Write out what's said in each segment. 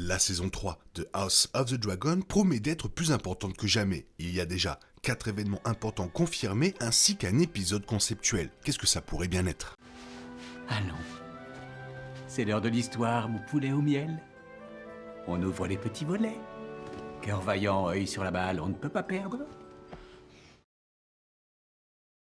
La saison 3 de House of the Dragon promet d'être plus importante que jamais. Il y a déjà 4 événements importants confirmés ainsi qu'un épisode conceptuel. Qu'est-ce que ça pourrait bien être? Allons. C'est l'heure de l'histoire, mon poulet au miel. On ouvre les petits volets. Cœur vaillant, œil sur la balle, on ne peut pas perdre.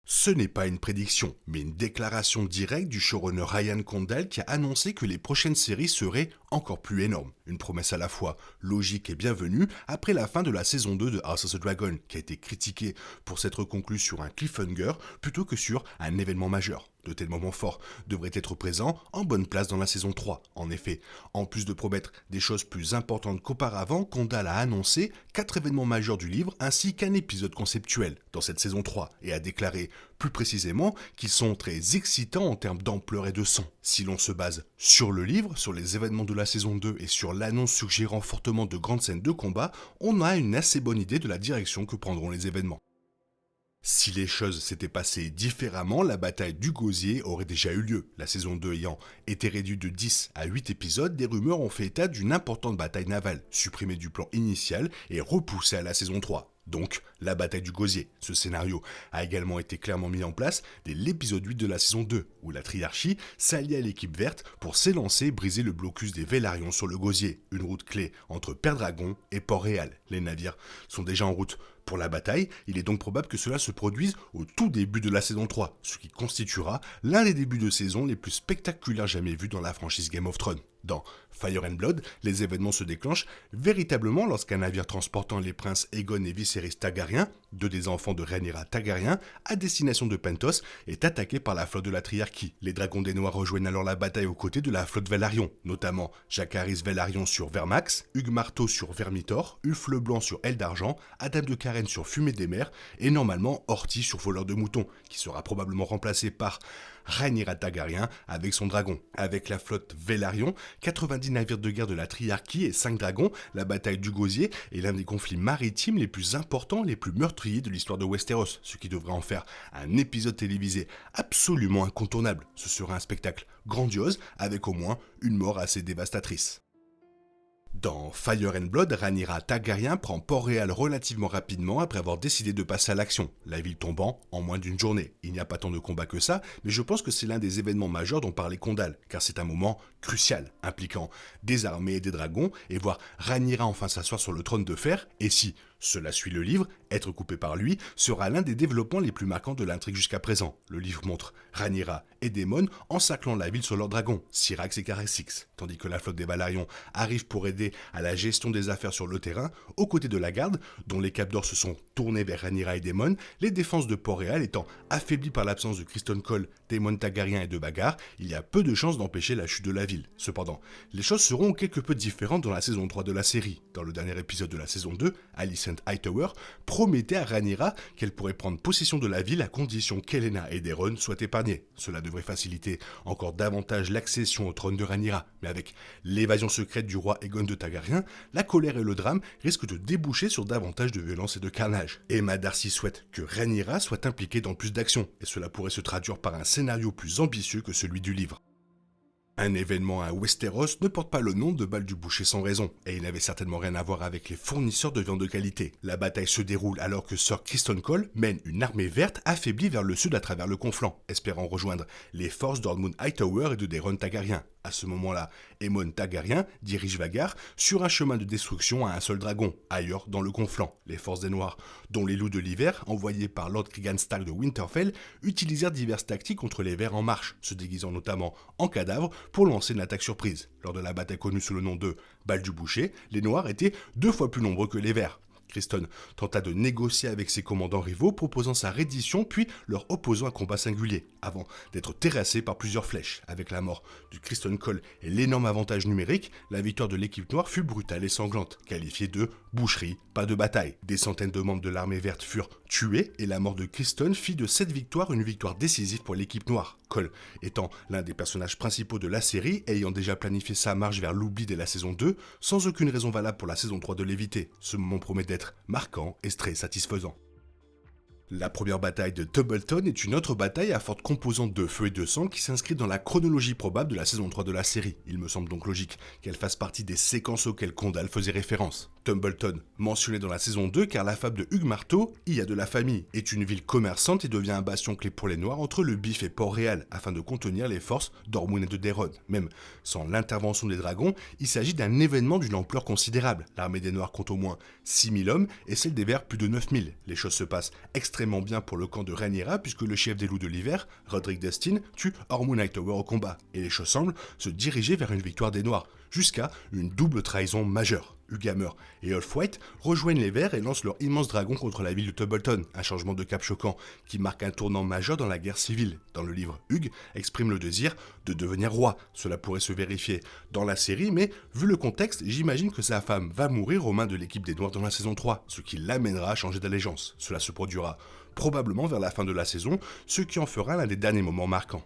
Ce n'est pas une prédiction, mais une déclaration directe du showrunner Ryan Condal qui a annoncé que les prochaines séries seraient encore plus énormes. Une promesse à la fois logique et bienvenue après la fin de la saison 2 de House of the Dragon, qui a été critiquée pour s'être conclue sur un cliffhanger plutôt que sur un événement majeur. De tels moments forts devraient être présents en bonne place dans la saison 3. En effet, en plus de promettre des choses plus importantes qu'auparavant, Condal a annoncé 4 événements majeurs du livre ainsi qu'un épisode conceptuel dans cette saison 3 et a déclaré plus précisément qu'ils sont très excitants en termes d'ampleur et de son. Si l'on se base sur le livre, sur les événements de la saison 2 et sur l'annonce suggérant fortement de grandes scènes de combat, on a une assez bonne idée de la direction que prendront les événements. Si les choses s'étaient passées différemment, la bataille du Gosier aurait déjà eu lieu. La saison 2 ayant été réduite de 10 à 8 épisodes, des rumeurs ont fait état d'une importante bataille navale, supprimée du plan initial et repoussée à la saison 3. Donc, la bataille du Gosier. Ce scénario a également été clairement mis en place dès l'épisode 8 de la saison 2, où la Triarchie s'allie à l'équipe verte pour s'élancer et briser le blocus des Velaryon sur le Gosier, une route clé entre Père-Dragon et Port-Réal. Les navires sont déjà en route pour la bataille, il est donc probable que cela se produise au tout début de la saison 3, ce qui constituera l'un des débuts de saison les plus spectaculaires jamais vus dans la franchise Game of Thrones. Dans Fire and Blood, les événements se déclenchent véritablement lorsqu'un navire transportant les princes Aegon et Viserys Targaryen, deux des enfants de Rhaenyra Targaryen, à destination de Pentos, est attaqué par la flotte de la Triarchie. Les dragons des Noirs rejoignent alors la bataille aux côtés de la flotte Velaryon, notamment Jacaerys Velaryon sur Vermax, Hugues Marteau sur Vermitor, Ulf le Blanc sur Aile d'Argent, Adam de Karen sur Fumée des Mers, et normalement Horty sur Voleur de Moutons, qui sera probablement remplacé par Rhaenyra Targaryen avec son dragon. Avec la flotte Velaryon, 90 navires de guerre de la Triarchie et 5 dragons, la bataille du Gosier est l'un des conflits maritimes les plus importants et les plus meurtriers de l'histoire de Westeros, ce qui devrait en faire un épisode télévisé absolument incontournable. Ce sera un spectacle grandiose avec au moins une mort assez dévastatrice. Dans Fire and Blood, Rhaenyra Targaryen prend Port-Réal relativement rapidement après avoir décidé de passer à l'action, la ville tombant en moins d'une journée. Il n'y a pas tant de combats que ça, mais je pense que c'est l'un des événements majeurs dont parlait Condal, car c'est un moment crucial, impliquant des armées et des dragons, et voir Rhaenyra enfin s'asseoir sur le trône de fer, et si cela suit le livre, être coupé par lui sera l'un des développements les plus marquants de l'intrigue jusqu'à présent. Le livre montre Rhaenyra et Daemon encerclant la ville sur leurs dragons, Syrax et Caressix, tandis que la flotte des Valyriens arrive pour aider à la gestion des affaires sur le terrain, aux côtés de la garde, dont les Capes d'Or se sont tournés vers Rhaenyra et Daemon, les défenses de Port-Réal étant affaiblies par l'absence de Criston Cole, Daemon Targaryen et de bagarre, il y a peu de chances d'empêcher la chute de la ville. Cependant, les choses seront quelque peu différentes dans la saison 3 de la série. Dans le dernier épisode de la saison 2, Alicent Hightower promettait à Rhaenyra qu'elle pourrait prendre possession de la ville à condition qu'Elaena et Daeron soient épargnés. Cela devrait faciliter encore davantage l'accession au trône de Rhaenyra, mais avec l'évasion secrète du roi Aegon de Targaryen, la colère et le drame risquent de déboucher sur davantage de violence et de carnage. Emma Darcy souhaite que Rhaenyra soit impliquée dans plus d'actions, et cela pourrait se traduire par un scénario plus ambitieux que celui du livre. Un événement à Westeros ne porte pas le nom de balle du boucher sans raison, et il n'avait certainement rien à voir avec les fournisseurs de viande de qualité. La bataille se déroule alors que Sir Criston Cole mène une armée verte affaiblie vers le sud à travers le conflant, espérant rejoindre les forces d'Ordmund Hightower et de Daeron Targaryen. À ce moment-là, Aemon Targaryen dirige Vhagar sur un chemin de destruction à un seul dragon, ailleurs dans le conflant. Les forces des Noirs, dont les loups de l'hiver, envoyés par Lord Cregan Stark de Winterfell, utilisèrent diverses tactiques contre les Verts en marche, se déguisant notamment en cadavres pour lancer une attaque surprise. Lors de la bataille connue sous le nom de Balle du Boucher, les Noirs étaient 2 fois plus nombreux que les Verts. Criston tenta de négocier avec ses commandants rivaux, proposant sa reddition puis leur opposant un combat singulier, avant d'être terrassé par plusieurs flèches. Avec la mort de Criston Cole et l'énorme avantage numérique, la victoire de l'équipe noire fut brutale et sanglante, qualifiée de boucherie, pas de bataille. Des centaines de membres de l'armée verte furent tués et la mort de Criston fit de cette victoire une victoire décisive pour l'équipe noire. Cole étant l'un des personnages principaux de la série, ayant déjà planifié sa marche vers l'oubli dès la saison 2, sans aucune raison valable pour la saison 3 de l'éviter. Ce moment promet d'être marquant et très satisfaisant. La première bataille de Tubbleton est une autre bataille à forte composante de feu et de sang qui s'inscrit dans la chronologie probable de la saison 3 de la série. Il me semble donc logique qu'elle fasse partie des séquences auxquelles Condal faisait référence. Tumbleton, mentionné dans la saison 2 car la fable de Hugues Marteau, Il y a de la famille, est une ville commerçante et devient un bastion clé pour les Noirs entre le Bif et Port-Réal afin de contenir les forces d'Ormund et de Daeron. Même sans l'intervention des dragons, il s'agit d'un événement d'une ampleur considérable. L'armée des Noirs compte au moins 6000 hommes et celle des Verts plus de 9000. Les choses se passent extrêmement bien pour le camp de Rhaenyra puisque le chef des loups de l'hiver, Roderick Destin, tue Ormund Hightower au combat et les choses semblent se diriger vers une victoire des Noirs, jusqu'à une double trahison majeure. Hugammer et Half-White rejoignent les Verts et lancent leur immense dragon contre la ville de Tubbleton, un changement de cap choquant qui marque un tournant majeur dans la guerre civile. Dans le livre, Hugh exprime le désir de devenir roi. Cela pourrait se vérifier dans la série, mais vu le contexte, j'imagine que sa femme va mourir aux mains de l'équipe des Noirs dans la saison 3, ce qui l'amènera à changer d'allégeance. Cela se produira probablement vers la fin de la saison, ce qui en fera l'un des derniers moments marquants.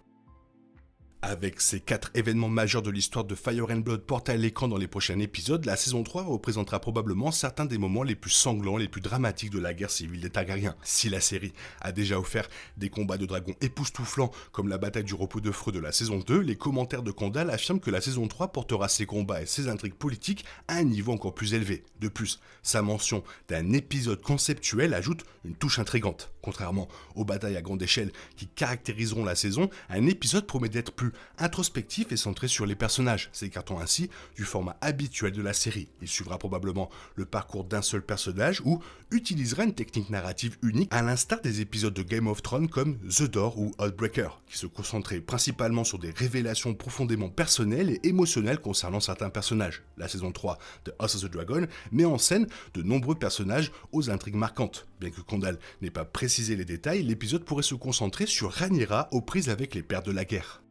Avec ces 4 événements majeurs de l'histoire de Fire and Blood portés à l'écran dans les prochains épisodes, la saison 3 représentera probablement certains des moments les plus sanglants, les plus dramatiques de la guerre civile des Targaryens. Si la série a déjà offert des combats de dragons époustouflants comme la bataille du repos de Freux de la saison 2, les commentaires de Condal affirment que la saison 3 portera ses combats et ses intrigues politiques à un niveau encore plus élevé. De plus, sa mention d'un épisode conceptuel ajoute une touche intrigante. Contrairement aux batailles à grande échelle qui caractériseront la saison, un épisode promet d'être plus introspectif et centré sur les personnages, s'écartant ainsi du format habituel de la série. Il suivra probablement le parcours d'un seul personnage ou utilisera une technique narrative unique à l'instar des épisodes de Game of Thrones comme The Door ou Outbreaker, qui se concentraient principalement sur des révélations profondément personnelles et émotionnelles concernant certains personnages. La saison 3 de House of the Dragon met en scène de nombreux personnages aux intrigues marquantes. Bien que Condal n'ait pas précisé les détails, l'épisode pourrait se concentrer sur Rhaenyra aux prises avec les pères de la guerre.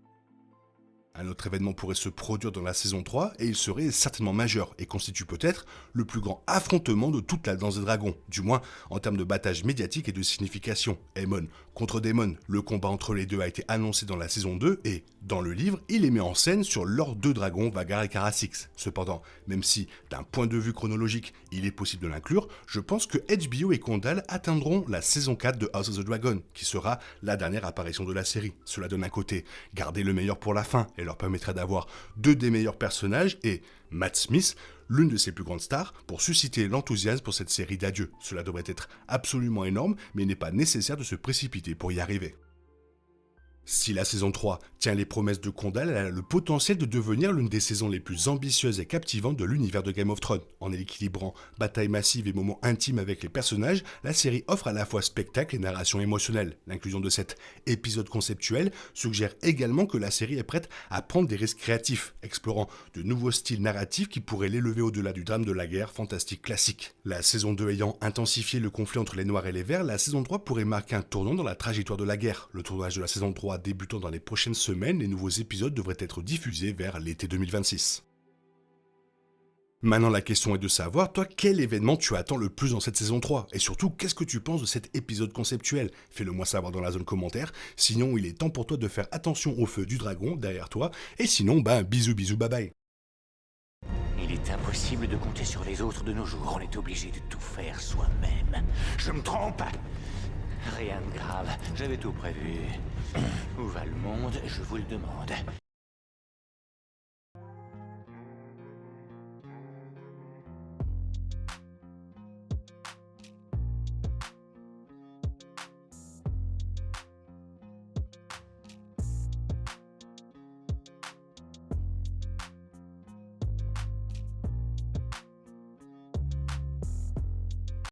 Un autre événement pourrait se produire dans la saison 3 et il serait certainement majeur et constitue peut-être le plus grand affrontement de toute la danse des dragons, du moins en termes de battage médiatique et de signification. Aemon contre Daemon, le combat entre les deux a été annoncé dans la saison 2 et, dans le livre, il est mis en scène sur leurs 2 dragons, Vhagar et Kha'Zix. Cependant, même si, d'un point de vue chronologique, il est possible de l'inclure, je pense que HBO et Condal atteindront la saison 4 de House of the Dragon, qui sera la dernière apparition de la série. Cela donne un côté garder le meilleur pour la fin et leur permettrait d'avoir 2 des meilleurs personnages et Matt Smith, l'une de ses plus grandes stars, pour susciter l'enthousiasme pour cette série d'adieu. Cela devrait être absolument énorme, mais il n'est pas nécessaire de se précipiter pour y arriver. Si la saison 3 tient les promesses de Condal, elle a le potentiel de devenir l'une des saisons les plus ambitieuses et captivantes de l'univers de Game of Thrones. En équilibrant batailles massives et moments intimes avec les personnages, la série offre à la fois spectacle et narration émotionnelle. L'inclusion de cet épisode conceptuel suggère également que la série est prête à prendre des risques créatifs, explorant de nouveaux styles narratifs qui pourraient l'élever au-delà du drame de la guerre fantastique classique. La saison 2 ayant intensifié le conflit entre les Noirs et les Verts, la saison 3 pourrait marquer un tournant dans la trajectoire de la guerre. Le tournage de la saison 3 débutant dans les prochaines semaines, les nouveaux épisodes devraient être diffusés vers l'été 2026. Maintenant la question est de savoir, toi, quel événement tu attends le plus dans cette saison 3 et surtout, qu'est-ce que tu penses de cet épisode conceptuel? Fais-le moi savoir dans la zone commentaire, sinon il est temps pour toi de faire attention au feu du dragon derrière toi, et sinon, bisous bisous bye bye. Il est impossible de compter sur les autres de nos jours, on est obligé de tout faire soi-même. Je me trompe? Rien de grave, j'avais tout prévu. Où va le monde, je vous le demande.